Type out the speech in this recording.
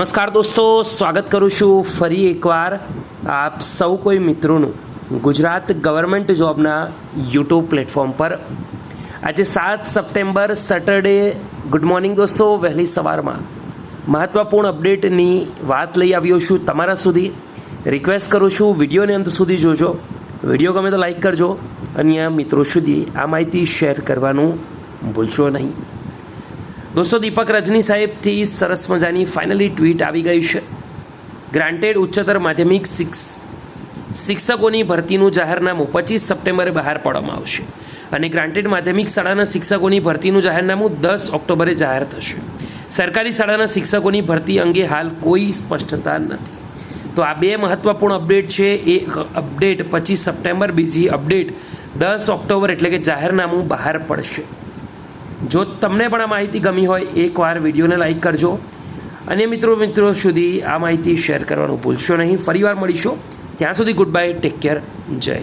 નમસ્કાર દોસ્તો, સ્વાગત કરું છું ફરી એકવાર આપ સૌ કોઈ મિત્રોનું ગુજરાત ગવર્મેન્ટ જોબના યુટ્યુબ પ્લેટફોર્મ પર। આજે 7 સપ્ટેમ્બર સેટરડે। ગુડ મોર્નિંગ દોસ્તો। વહેલી સવારમાં મહત્ત્વપૂર્ણ અપડેટની વાત લઈ આવ્યો છું તમારા સુધી। રિક્વેસ્ટ કરું છું વિડીયોને અંત સુધી જોજો। વિડીયો ગમે તો લાઈક કરજો, અન્ય મિત્રો સુધી આ માહિતી શેર કરવાનું ભૂલશો નહીં। दोस्तों, दीपक रजनी साहेब थी सरस मजानी फाइनली ट्वीट आई गई है। ग्रांटेड उच्चतर माध्यमिक शिक्षकों भर्तीનું જાહેરનામું 25 સપ્ટેમ્બરે બહાર પાડવામાં આવશે અને ગ્રાન્ટેડ માધ્યમિક શાળાના શિક્ષકોની ભરતીનું જાહેરનામું 10 ઓક્ટોબરે જાહેર થશે। સરકારી શાળાના શિક્ષકોની ભરતી અંગે હાલ કોઈ સ્પષ્ટતા નથી। તો આ બે મહત્વપૂર્ણ અપડેટ છે। એક અપડેટ 25 સપ્ટેમ્બર, બીજી અપડેટ 10 ઓક્ટોબર એટલે કે જાહેરનામું બહાર પડશે। જો તમને પણ આ માહિતી ગમી હોય એકવાર વિડીયોને લાઈક કરજો અને મિત્રો સુધી આ માહિતી શેર કરવાનું ભૂલશો નહીં। ફરીવાર મળીશું, ત્યાં સુધી ગુડ બાય, ટેક કેર, જય।